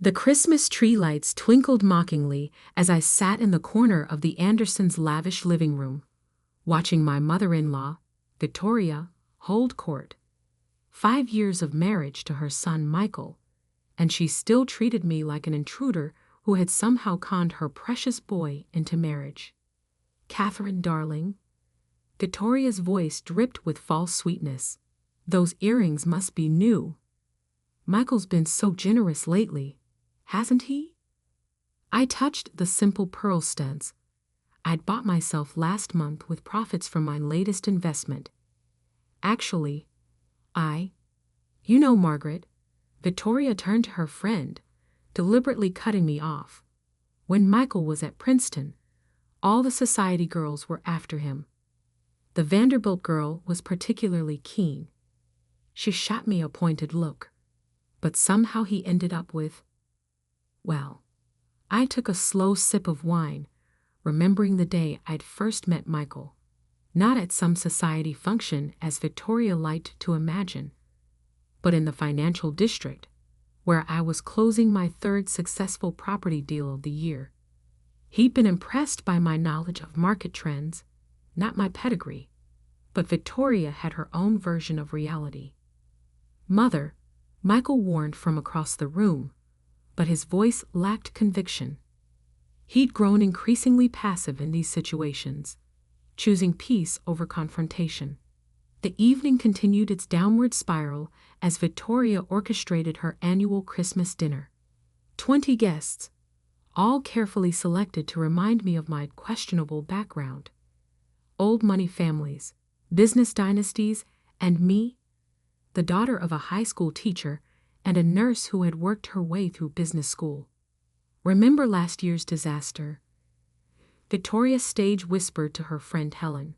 The Christmas tree lights twinkled mockingly as I sat in the corner of the Andersons' lavish living room, watching my mother-in-law, Victoria, hold court. 5 years of marriage to her son Michael, and she still treated me like an intruder who had somehow conned her precious boy into marriage. "Catherine, darling." Victoria's voice dripped with false sweetness. "Those earrings must be new. Michael's been so generous lately, hasn't he?" I touched the simple pearl studs I'd bought myself last month with profits from my latest investment. "Actually, you know, Margaret," Victoria turned to her friend, deliberately cutting me off. "When Michael was at Princeton, all the society girls were after him. The Vanderbilt girl was particularly keen. She shot me a pointed look. But somehow he ended up with... Well, I took a slow sip of wine, remembering the day I'd first met Michael. Not at some society function as Victoria liked to imagine, but in the financial district, where I was closing my 3rd successful property deal of the year. He'd been impressed by my knowledge of market trends, not my pedigree, but Victoria had her own version of reality. "Mother," Michael warned from across the room, but his voice lacked conviction. He'd grown increasingly passive in these situations, choosing peace over confrontation. The evening continued its downward spiral as Victoria orchestrated her annual Christmas dinner. 20 guests, all carefully selected to remind me of my questionable background. Old money families, business dynasties, and me, the daughter of a high school teacher and a nurse who had worked her way through business school. "Remember last year's disaster?" Victoria stage whispered to her friend Helen.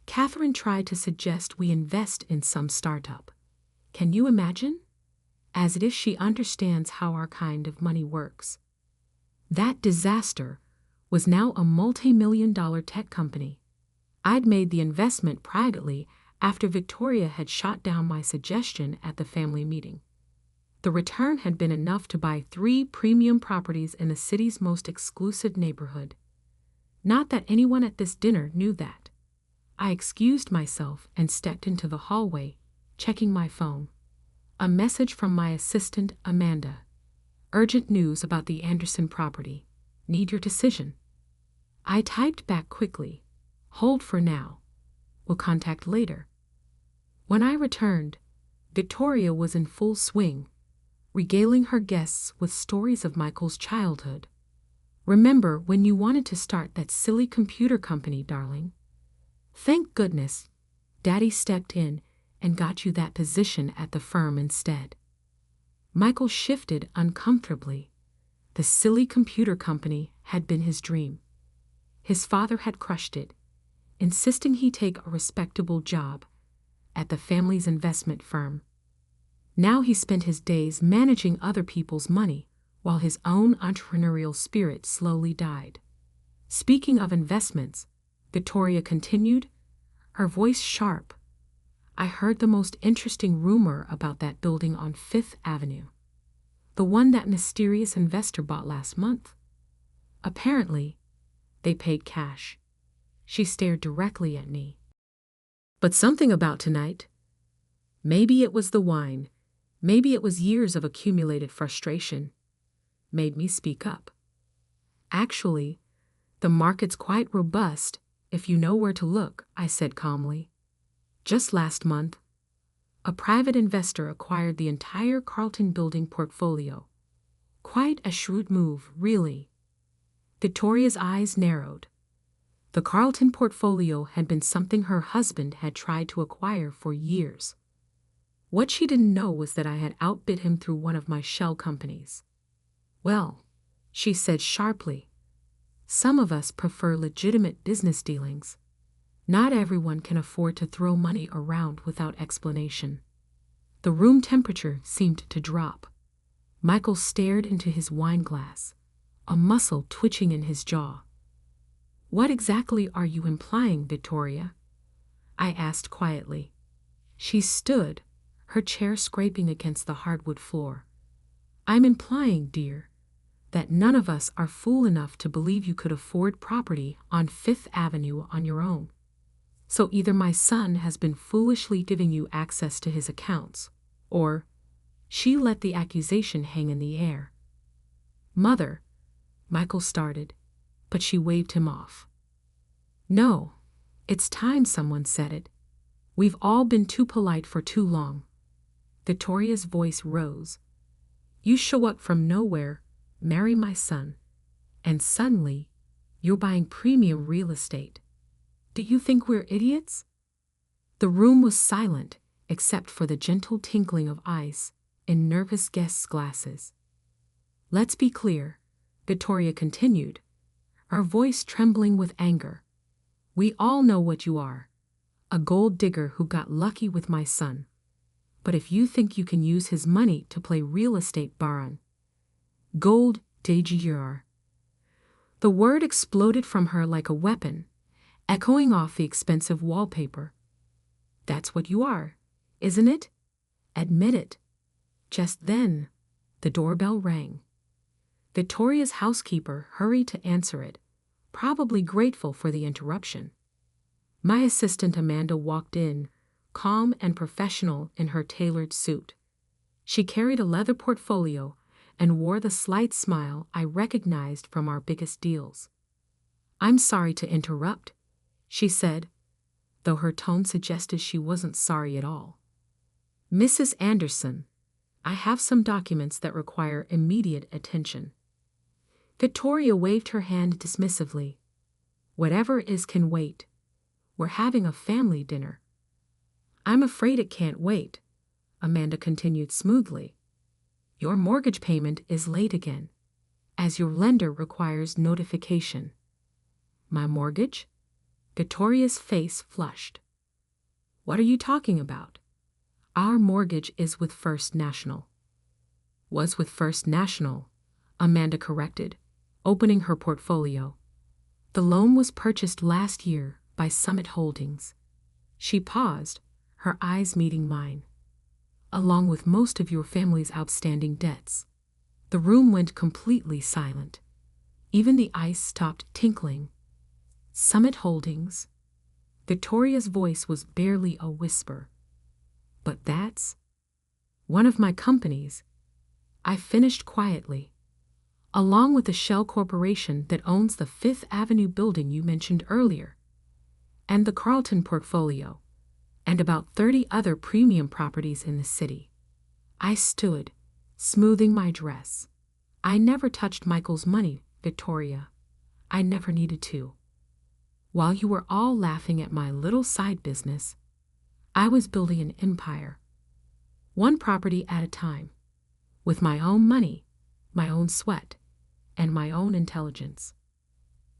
"Catherine tried to suggest we invest in some startup. Can you imagine? As if she understands how our kind of money works." That disaster was now a multi-million-dollar tech company. I'd made the investment privately after Victoria had shot down my suggestion at the family meeting. The return had been enough to buy 3 premium properties in the city's most exclusive neighborhood. Not that anyone at this dinner knew that. I excused myself and stepped into the hallway, checking my phone. A message from my assistant, Amanda. "Urgent news about the Anderson property. Need your decision." I typed back quickly. "Hold for now. We'll contact later." When I returned, Victoria was in full swing, regaling her guests with stories of Michael's childhood. "Remember when you wanted to start that silly computer company, darling? Thank goodness, Daddy stepped in and got you that position at the firm instead." Michael shifted uncomfortably. The silly computer company had been his dream. His father had crushed it, insisting he take a respectable job at the family's investment firm. Now he spent his days managing other people's money while his own entrepreneurial spirit slowly died. "Speaking of investments," Victoria continued, her voice sharp, "I heard the most interesting rumor about that building on 5th Avenue. The one that mysterious investor bought last month. Apparently, they paid cash." She stared directly at me. "But something about tonight. Maybe it was the wine, maybe it was years of accumulated frustration, made me speak up. "Actually, the market's quite robust if you know where to look," I said calmly. "Just last month, a private investor acquired the entire Carlton building portfolio. Quite a shrewd move, really." Victoria's eyes narrowed. The Carlton portfolio had been something her husband had tried to acquire for years. What she didn't know was that I had outbid him through one of my shell companies. "Well," she said sharply, "some of us prefer legitimate business dealings. Not everyone can afford to throw money around without explanation." The room temperature seemed to drop. Michael stared into his wine glass, a muscle twitching in his jaw. "What exactly are you implying, Victoria?" I asked quietly. She stood, her chair scraping against the hardwood floor. I'm implying, dear, that none of us are fool enough to believe you could afford property on Fifth Avenue on your own. So either my son has been foolishly giving you access to his accounts, or she let the accusation hang in the air. Mother, Michael started, but she waved him off. No, it's time someone said it. We've all been too polite for too long. Victoria's voice rose. You show up from nowhere, marry my son, and suddenly, you're buying premium real estate. Do you think we're idiots? The room was silent, except for the gentle tinkling of ice in nervous guests' glasses. Let's be clear, Victoria continued, her voice trembling with anger. We all know what you are, a gold digger who got lucky with my son. But if you think you can use his money to play real estate baron, gold digger. The word exploded from her like a weapon, echoing off the expensive wallpaper. That's what you are, isn't it? Admit it. Just then, the doorbell rang. Victoria's housekeeper hurried to answer it, probably grateful for the interruption. My assistant Amanda walked in, calm and professional in her tailored suit. She carried a leather portfolio and wore the slight smile I recognized from our biggest deals. I'm sorry to interrupt, she said, though her tone suggested she wasn't sorry at all. Mrs. Anderson, I have some documents that require immediate attention. Victoria waved her hand dismissively. Whatever it is can wait. We're having a family dinner. I'm afraid it can't wait, Amanda continued smoothly. Your mortgage payment is late again, as your lender requires notification. My mortgage? Victoria's face flushed. What are you talking about? Our mortgage is with First National. Was with First National, Amanda corrected, opening her portfolio. The loan was purchased last year by Summit Holdings. She paused, her eyes meeting mine. Along with most of your family's outstanding debts. The room went completely silent. Even the ice stopped tinkling. Summit Holdings. Victoria's voice was barely a whisper. But that's one of my companies. I finished quietly. Along with the Shell Corporation that owns the Fifth Avenue building you mentioned earlier, and the Carlton portfolio, and about 30 other premium properties in the city. I stood, smoothing my dress. I never touched Michael's money, Victoria. I never needed to. While you were all laughing at my little side business, I was building an empire, one property at a time, with my own money, my own sweat, and my own intelligence.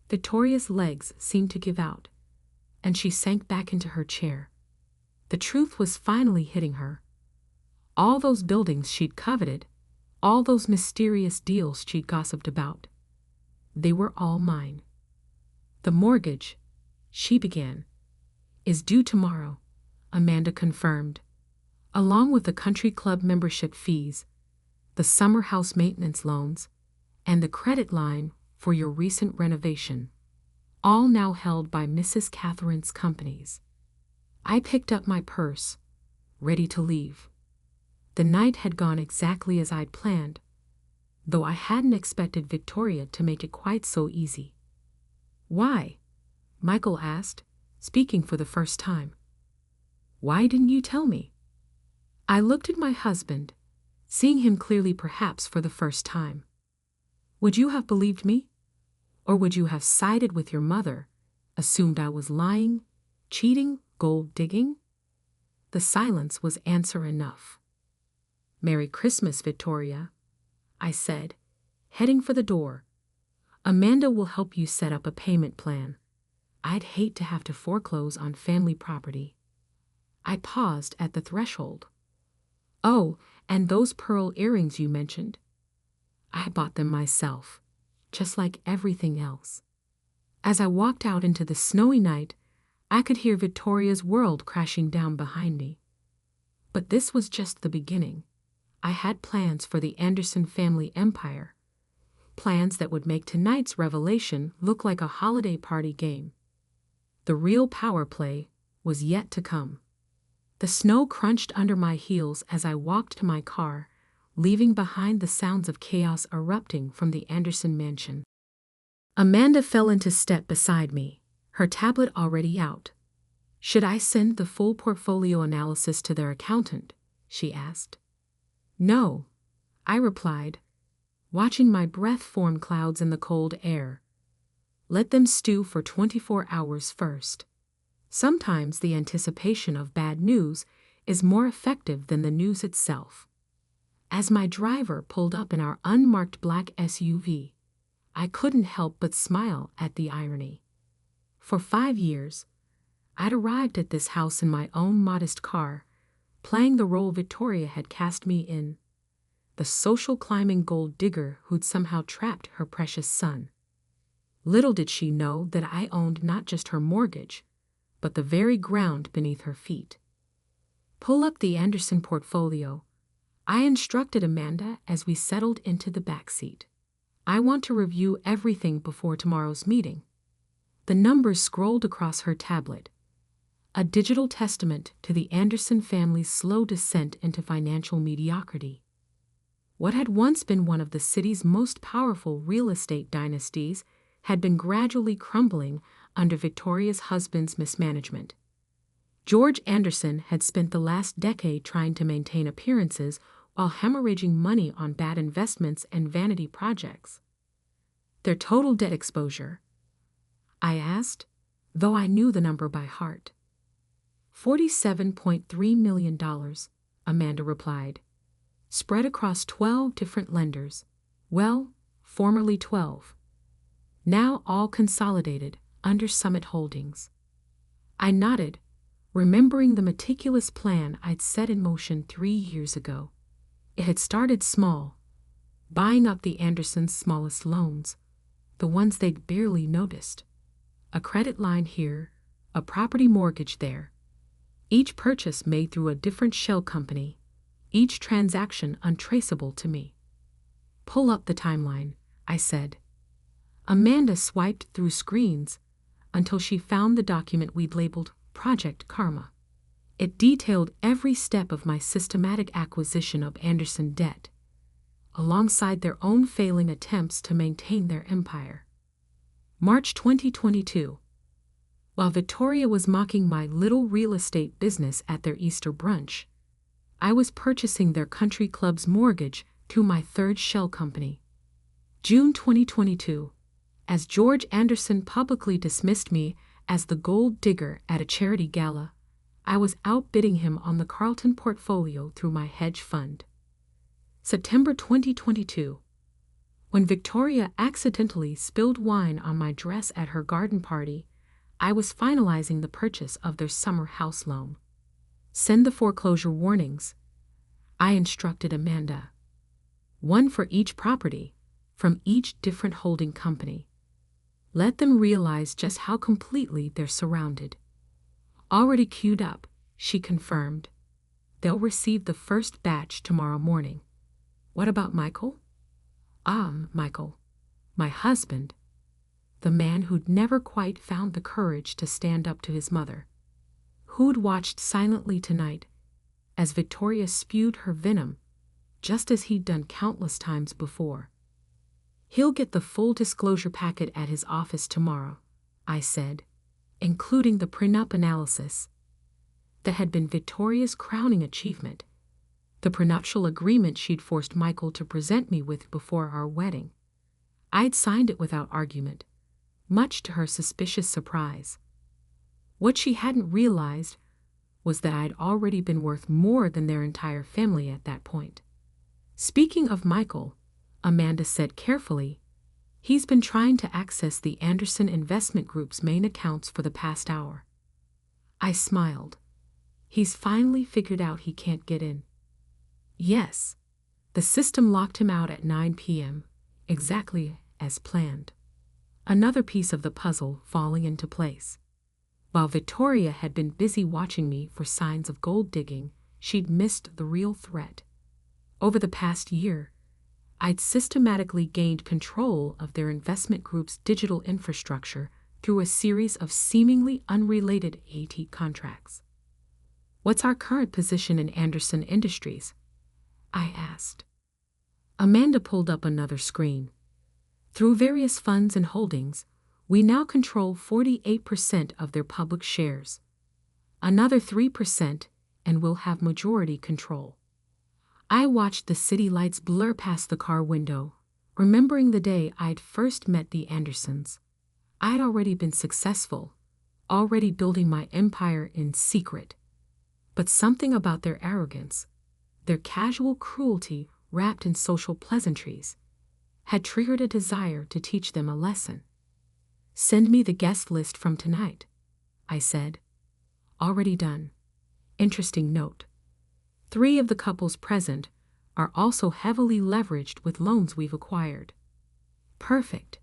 Victoria's legs seemed to give out, and she sank back into her chair. The truth was finally hitting her. All those buildings she'd coveted, all those mysterious deals she'd gossiped about, they were all mine. The mortgage, she began, is due tomorrow, Amanda confirmed, along with the country club membership fees, the summer house maintenance loans, and the credit line for your recent renovation, all now held by Mrs. Catherine's companies. I picked up my purse, ready to leave. The night had gone exactly as I'd planned, though I hadn't expected Victoria to make it quite so easy. Why? Michael asked, speaking for the first time. Why didn't you tell me? I looked at my husband, seeing him clearly perhaps for the first time. Would you have believed me? Or would you have sided with your mother, assumed I was lying, cheating, gold digging? The silence was answer enough. Merry Christmas, Victoria, I said, heading for the door. Amanda will help you set up a payment plan. I'd hate to have to foreclose on family property. I paused at the threshold. Oh, and those pearl earrings you mentioned. I bought them myself, just like everything else. As I walked out into the snowy night, I could hear Victoria's world crashing down behind me. But this was just the beginning. I had plans for the Anderson family empire, plans that would make tonight's revelation look like a holiday party game. The real power play was yet to come. The snow crunched under my heels as I walked to my car, leaving behind the sounds of chaos erupting from the Anderson mansion. Amanda fell into step beside me, her tablet already out. "Should I send the full portfolio analysis to their accountant?" she asked. "No," I replied, watching my breath form clouds in the cold air. "Let them stew for 24 hours first. Sometimes the anticipation of bad news is more effective than the news itself." As my driver pulled up in our unmarked black SUV, I couldn't help but smile at the irony. For 5 years, I'd arrived at this house in my own modest car, playing the role Victoria had cast me in, the social climbing gold digger who'd somehow trapped her precious son. Little did she know that I owned not just her mortgage, but the very ground beneath her feet. "Pull up the Anderson portfolio," I instructed Amanda as we settled into the back seat. "I want to review everything before tomorrow's meeting." The numbers scrolled across her tablet, a digital testament to the Anderson family's slow descent into financial mediocrity. What had once been one of the city's most powerful real estate dynasties had been gradually crumbling under Victoria's husband's mismanagement. George Anderson had spent the last decade trying to maintain appearances while hemorrhaging money on bad investments and vanity projects. "Their total debt exposure?" I asked, though I knew the number by heart. $47.3 million, Amanda replied. "Spread across 12 different lenders. Well, formerly 12. Now all consolidated under Summit Holdings." I nodded, remembering the meticulous plan I'd set in motion 3 years ago. It had started small, buying up the Andersons' smallest loans, the ones they'd barely noticed. A credit line here, a property mortgage there. Each purchase made through a different shell company, each transaction untraceable to me. "Pull up the timeline," I said. Amanda swiped through screens until she found the document we'd labeled Project Karma. It detailed every step of my systematic acquisition of Anderson debt, alongside their own failing attempts to maintain their empire. March 2022. While Victoria was mocking my little real estate business at their Easter brunch, I was purchasing their country club's mortgage through my third shell company. June 2022. As George Anderson publicly dismissed me as the gold digger at a charity gala, I was outbidding him on the Carlton portfolio through my hedge fund. September 2022. When Victoria accidentally spilled wine on my dress at her garden party, I was finalizing the purchase of their summer house loan. "Send the foreclosure warnings," I instructed Amanda. "One for each property, from each different holding company. Let them realize just how completely they're surrounded." "Already queued up," she confirmed. "They'll receive the first batch tomorrow morning." "What about Michael?" Michael. My husband. The man who'd never quite found the courage to stand up to his mother. Who'd watched silently tonight as Victoria spewed her venom, just as he'd done countless times before. "He'll get the full disclosure packet at his office tomorrow," I said, including the prenup analysis. That had been Victoria's crowning achievement, the prenuptial agreement she'd forced Michael to present me with before our wedding. I'd signed it without argument, much to her suspicious surprise. What she hadn't realized was that I'd already been worth more than their entire family at that point. "Speaking of Michael," Amanda said carefully, "he's been trying to access the Anderson Investment Group's main accounts for the past hour." I smiled. "He's finally figured out he can't get in." Yes, the system locked him out at 9 p.m., exactly as planned. Another piece of the puzzle falling into place. While Victoria had been busy watching me for signs of gold digging, she'd missed the real threat. Over the past year, I'd systematically gained control of their investment group's digital infrastructure through a series of seemingly unrelated AT contracts. "What's our current position in Anderson Industries?" I asked. Amanda pulled up another screen. "Through various funds and holdings, we now control 48% of their public shares. Another 3%, and we'll have majority control." I watched the city lights blur past the car window, remembering the day I'd first met the Andersons. I'd already been successful, already building my empire in secret. But something about their arrogance, their casual cruelty wrapped in social pleasantries, had triggered a desire to teach them a lesson. "Send me the guest list from tonight," I said. "Already done. Interesting note. 3 of the couples present are also heavily leveraged with loans we've acquired." Perfect.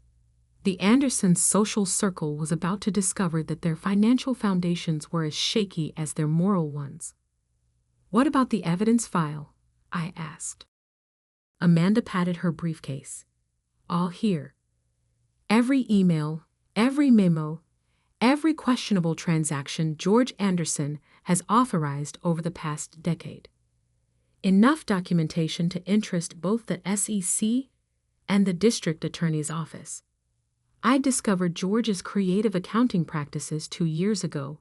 The Andersons' social circle was about to discover that their financial foundations were as shaky as their moral ones. "What about the evidence file?" I asked. Amanda patted her briefcase. "All here. Every email, every memo, every questionable transaction George Anderson has authorized over the past decade. Enough documentation to interest both the SEC and the district attorney's office. I discovered George's creative accounting practices 2 years ago.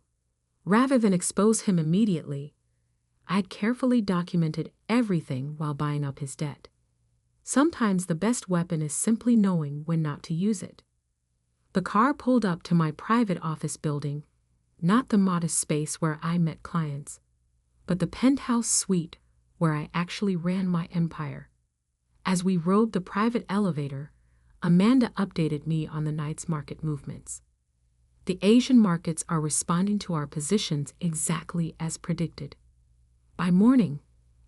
Rather than expose him immediately, I'd carefully documented everything while buying up his debt. Sometimes the best weapon is simply knowing when not to use it." The car pulled up to my private office building, not the modest space where I met clients, but the penthouse suite where I actually ran my empire. As we rode the private elevator, Amanda updated me on the night's market movements. "The Asian markets are responding to our positions exactly as predicted. By morning,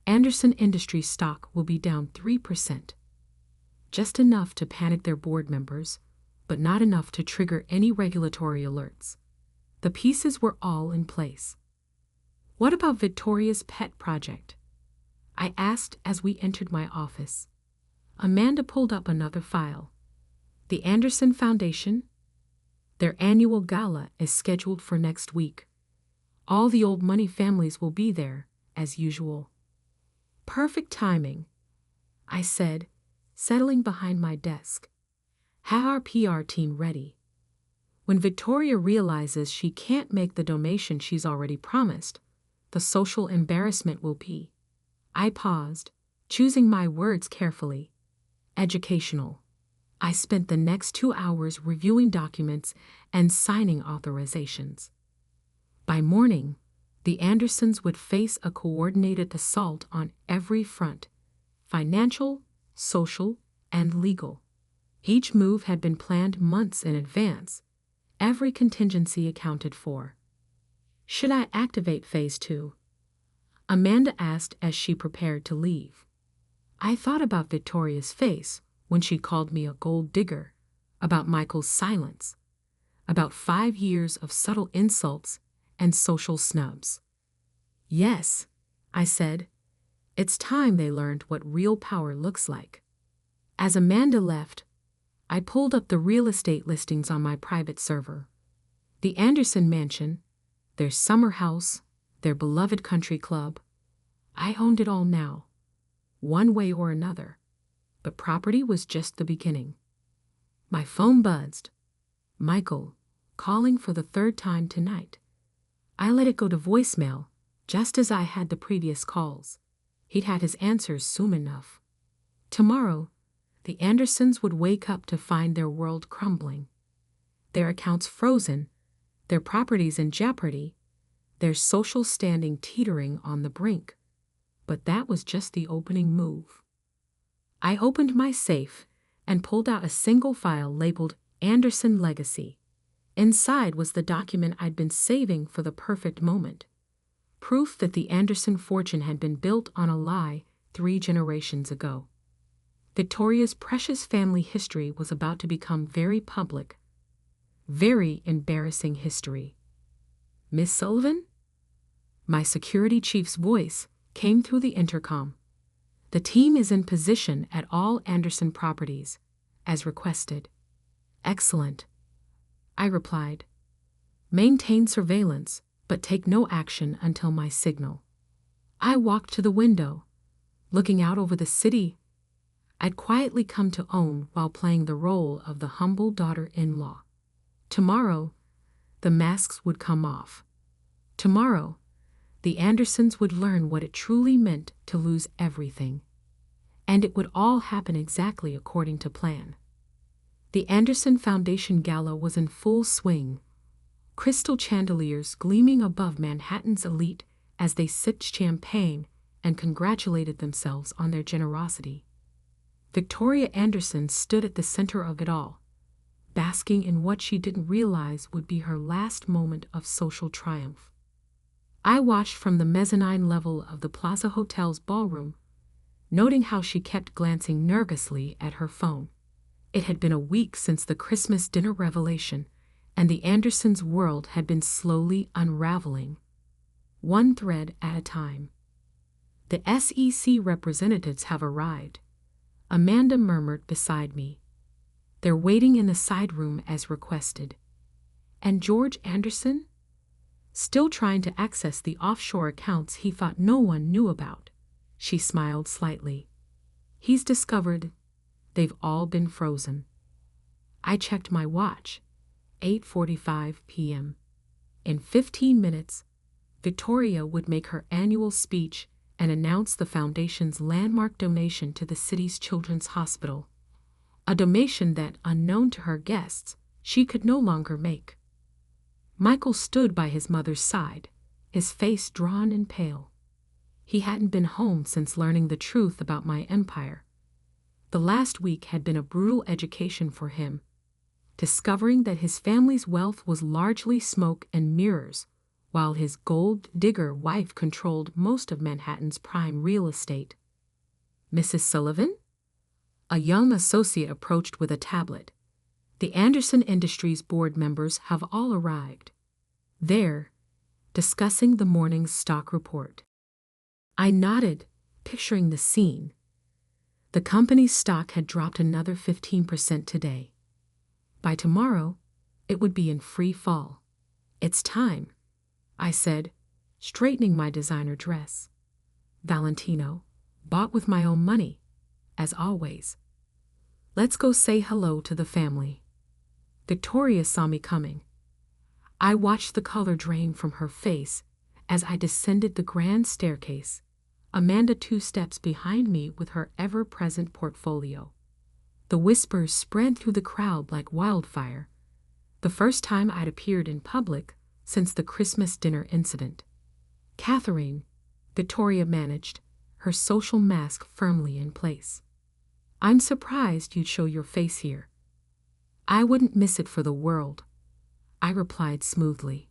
Anderson Industries stock will be down 3%. Just enough to panic their board members, but not enough to trigger any regulatory alerts. The pieces were all in place." "What about Victoria's pet project?" I asked as we entered my office. Amanda pulled up another file. "The Anderson Foundation? Their annual gala is scheduled for next week. All the old money families will be there, as usual." "Perfect timing," I said, settling behind my desk. "Have our PR team ready. When Victoria realizes she can't make the donation she's already promised, the social embarrassment will be—" I paused, choosing my words carefully. "Educational." I spent the next 2 hours reviewing documents and signing authorizations. By morning, the Andersons would face a coordinated assault on every front: financial, social, and legal. Each move had been planned months in advance, every contingency accounted for. "Should I activate Phase 2? Amanda asked as she prepared to leave. I thought about Victoria's face when she called me a gold digger, about Michael's silence, about 5 years of subtle insults and social snubs. "Yes," I said. "It's time they learned what real power looks like." As Amanda left, I pulled up the real estate listings on my private server. The Anderson Mansion, their summer house, their beloved country club. I owned it all now, one way or another. But property was just the beginning. My phone buzzed. Michael, calling for the 3rd time tonight. I let it go to voicemail, just as I had the previous calls. He'd had his answers soon enough. Tomorrow, the Andersons would wake up to find their world crumbling. Their accounts frozen, their properties in jeopardy, their social standing teetering on the brink. But that was just the opening move. I opened my safe and pulled out a single file labeled Anderson Legacy. Inside was the document I'd been saving for the perfect moment. Proof that the Anderson fortune had been built on a lie 3 generations ago. Victoria's precious family history was about to become very public. Very embarrassing history. "Miss Sullivan?" My security chief's voice came through the intercom. The team is in position at all Anderson properties, as requested. Excellent, I replied. Maintain surveillance, but take no action until my signal. I walked to the window, looking out over the city I'd quietly come to own while playing the role of the humble daughter-in-law. Tomorrow, the masks would come off. Tomorrow, the Andersons would learn what it truly meant to lose everything. And it would all happen exactly according to plan. The Anderson Foundation Gala was in full swing, crystal chandeliers gleaming above Manhattan's elite as they sipped champagne and congratulated themselves on their generosity. Victoria Anderson stood at the center of it all, basking in what she didn't realize would be her last moment of social triumph. I watched from the mezzanine level of the Plaza Hotel's ballroom, noting how she kept glancing nervously at her phone. It had been a week since the Christmas dinner revelation, and the Andersons' world had been slowly unraveling, one thread at a time. The SEC representatives have arrived, Amanda murmured beside me. They're waiting in the side room as requested. And George Anderson? Still trying to access the offshore accounts he thought no one knew about. She smiled slightly. He's discovered they've all been frozen. I checked my watch. 8:45 p.m. In 15 minutes, Victoria would make her annual speech and announce the foundation's landmark donation to the city's children's hospital, a donation that, unknown to her guests, she could no longer make. Michael stood by his mother's side, his face drawn and pale. He hadn't been home since learning the truth about my empire. The last week had been a brutal education for him, discovering that his family's wealth was largely smoke and mirrors, while his gold-digger wife controlled most of Manhattan's prime real estate. Mrs. Sullivan? A young associate approached with a tablet. The Anderson Industries board members have all arrived. There, discussing the morning's stock report. I nodded, picturing the scene. The company's stock had dropped another 15% today. By tomorrow, it would be in free fall. It's time, I said, straightening my designer dress. Valentino, bought with my own money, as always. Let's go say hello to the family. Victoria saw me coming. I watched the color drain from her face as I descended the grand staircase, Amanda 2 steps behind me with her ever-present portfolio. The whispers spread through the crowd like wildfire, the first time I'd appeared in public since the Christmas dinner incident. Catherine, Victoria managed, her social mask firmly in place. I'm surprised you'd show your face here. I wouldn't miss it for the world, I replied smoothly.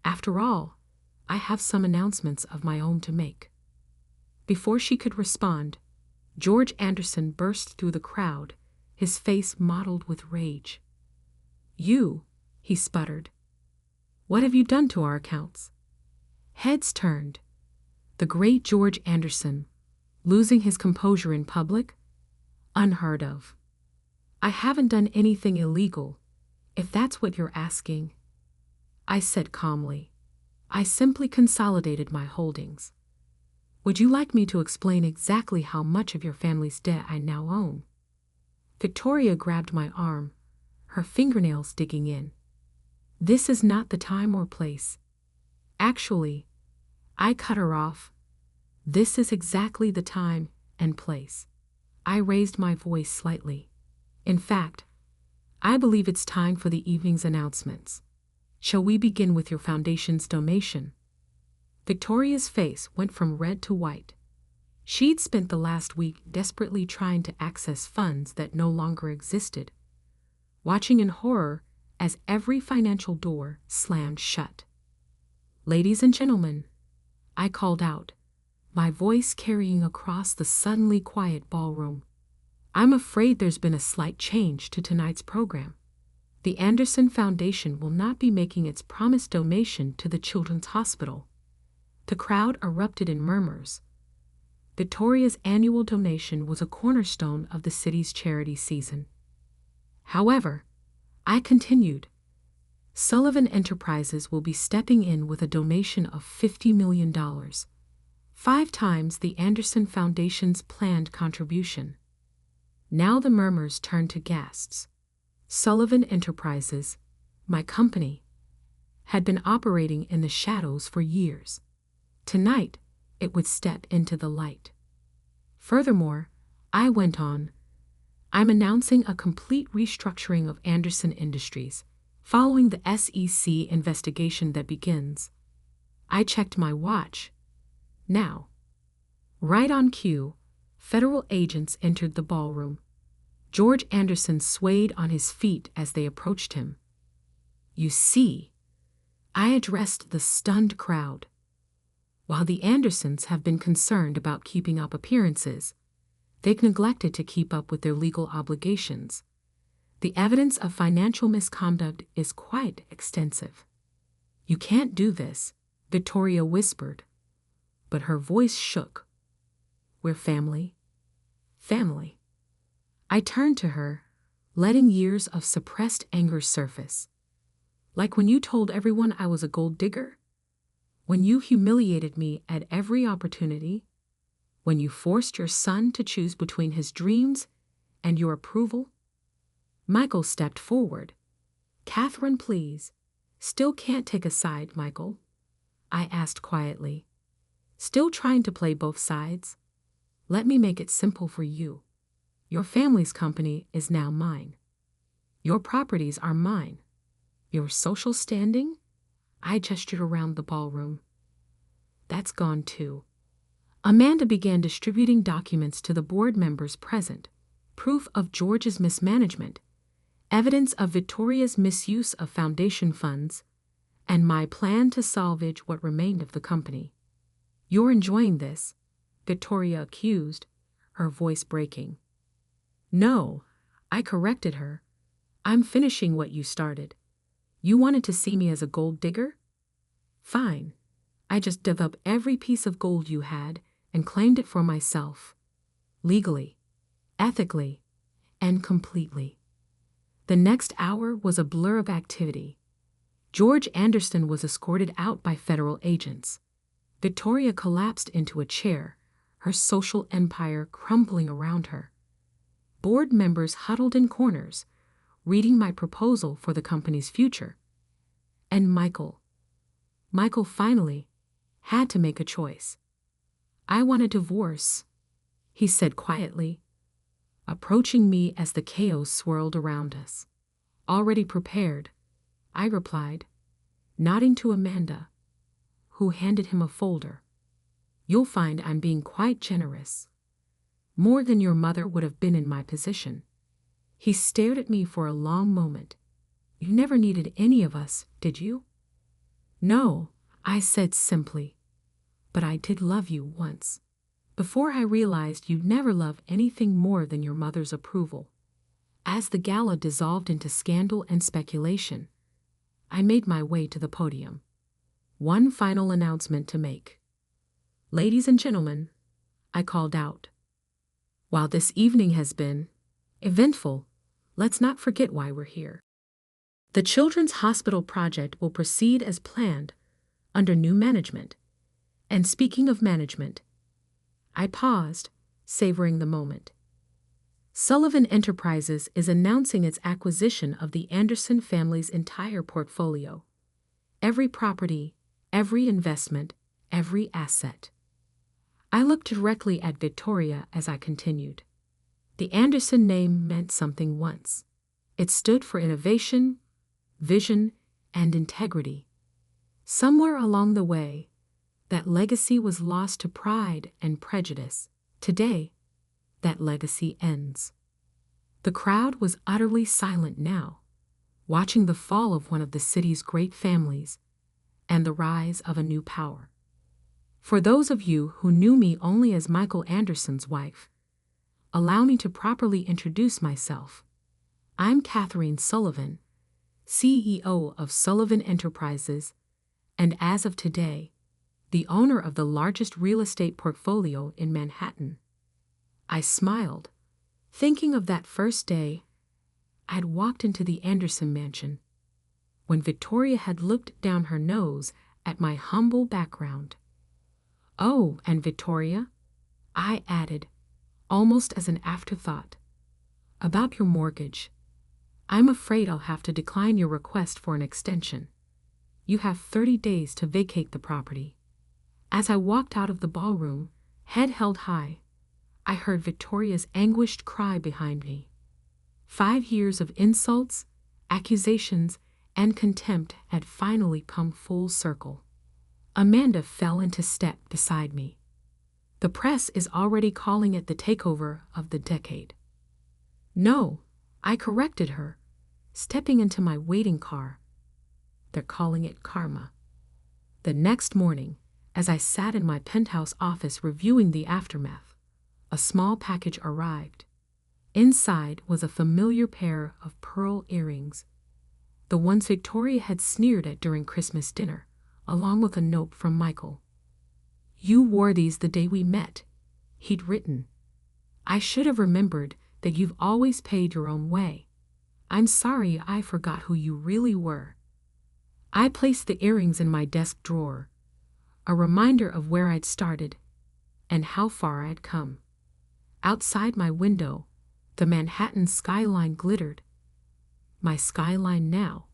After all, I have some announcements of my own to make. Before she could respond, George Anderson burst through the crowd, his face mottled with rage. You, he sputtered. What have you done to our accounts? Heads turned. The great George Anderson, losing his composure in public? Unheard of. I haven't done anything illegal, if that's what you're asking, I said calmly. I simply consolidated my holdings. Would you like me to explain exactly how much of your family's debt I now own? Victoria grabbed my arm, her fingernails digging in. This is not the time or place. Actually, I cut her off. This is exactly the time and place. I raised my voice slightly. In fact, I believe it's time for the evening's announcements. Shall we begin with your foundation's donation? Victoria's face went from red to white. She'd spent the last week desperately trying to access funds that no longer existed, watching in horror as every financial door slammed shut. Ladies and gentlemen, I called out, my voice carrying across the suddenly quiet ballroom. I'm afraid there's been a slight change to tonight's program. The Anderson Foundation will not be making its promised donation to the Children's Hospital. The crowd erupted in murmurs. Victoria's annual donation was a cornerstone of the city's charity season. However, I continued, Sullivan Enterprises will be stepping in with a donation of $50 million, 5 times the Anderson Foundation's planned contribution. Now the murmurs turned to gasps. Sullivan Enterprises, my company, had been operating in the shadows for years. Tonight, it would step into the light. Furthermore, I went on, I'm announcing a complete restructuring of Anderson Industries, following the SEC investigation that begins. I checked my watch. Now. Right on cue, federal agents entered the ballroom. George Anderson swayed on his feet as they approached him. You see, I addressed the stunned crowd. While the Andersons have been concerned about keeping up appearances, they've neglected to keep up with their legal obligations. The evidence of financial misconduct is quite extensive. You can't do this, Victoria whispered, but her voice shook. We're family. Family. I turned to her, letting years of suppressed anger surface. Like when you told everyone I was a gold digger? When you humiliated me at every opportunity? When you forced your son to choose between his dreams and your approval? Michael stepped forward. Catherine, please. Still can't take a side, Michael? I asked quietly. Still trying to play both sides? Let me make it simple for you. Your family's company is now mine. Your properties are mine. Your social standing? I gestured around the ballroom. That's gone too. Amanda began distributing documents to the board members present, proof of George's mismanagement, evidence of Victoria's misuse of foundation funds, and my plan to salvage what remained of the company. You're enjoying this, Victoria accused, her voice breaking. No, I corrected her. I'm finishing what you started. You wanted to see me as a gold digger? Fine. I just dug up every piece of gold you had and claimed it for myself. Legally, ethically, and completely. The next hour was a blur of activity. George Anderson was escorted out by federal agents. Victoria collapsed into a chair, her social empire crumbling around her. Board members huddled in corners, reading my proposal for the company's future. And Michael finally had to make a choice. I want a divorce, he said quietly, approaching me as the chaos swirled around us. Already prepared, I replied, nodding to Amanda, who handed him a folder. You'll find I'm being quite generous. More than your mother would have been in my position. He stared at me for a long moment. You never needed any of us, did you? No, I said simply. But I did love you once. Before I realized you'd never love anything more than your mother's approval. As the gala dissolved into scandal and speculation, I made my way to the podium. One final announcement to make. Ladies and gentlemen, I called out. While this evening has been eventful, let's not forget why we're here. The Children's Hospital project will proceed as planned under new management. And speaking of management, I paused, savoring the moment. Sullivan Enterprises is announcing its acquisition of the Anderson family's entire portfolio. Every property, every investment, every asset. I looked directly at Victoria as I continued. The Anderson name meant something once. It stood for innovation, vision, and integrity. Somewhere along the way, that legacy was lost to pride and prejudice. Today, that legacy ends. The crowd was utterly silent now, watching the fall of one of the city's great families and the rise of a new power. For those of you who knew me only as Michael Anderson's wife, allow me to properly introduce myself. I'm Catherine Sullivan, CEO of Sullivan Enterprises, and as of today, the owner of the largest real estate portfolio in Manhattan. I smiled, thinking of that first day I had walked into the Anderson mansion, when Victoria had looked down her nose at my humble background. "Oh, and Victoria," I added, almost as an afterthought, "about your mortgage. I'm afraid I'll have to decline your request for an extension. You have 30 days to vacate the property." As I walked out of the ballroom, head held high, I heard Victoria's anguished cry behind me. 5 years of insults, accusations, and contempt had finally come full circle. Amanda fell into step beside me. "The press is already calling it the takeover of the decade." "No," I corrected her, stepping into my waiting car. "They're calling it karma." The next morning, as I sat in my penthouse office reviewing the aftermath, a small package arrived. Inside was a familiar pair of pearl earrings, the ones Victoria had sneered at during Christmas dinner, along with a note from Michael. "You wore these the day we met," he'd written. "I should have remembered that you've always paid your own way. I'm sorry I forgot who you really were." I placed the earrings in my desk drawer, a reminder of where I'd started and how far I'd come. Outside my window, the Manhattan skyline glittered. My skyline now,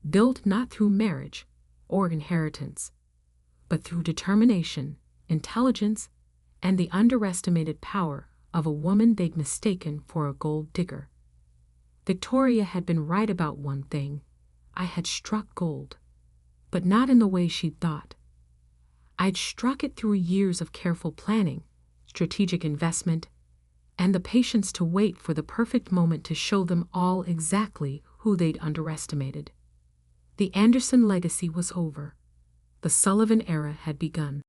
built not through marriage or inheritance, but through determination, intelligence, and the underestimated power of a woman they'd mistaken for a gold digger. Victoria had been right about one thing. I had struck gold, but not in the way she'd thought. I'd struck it through years of careful planning, strategic investment, and the patience to wait for the perfect moment to show them all exactly who they'd underestimated. The Anderson legacy was over. The Sullivan era had begun.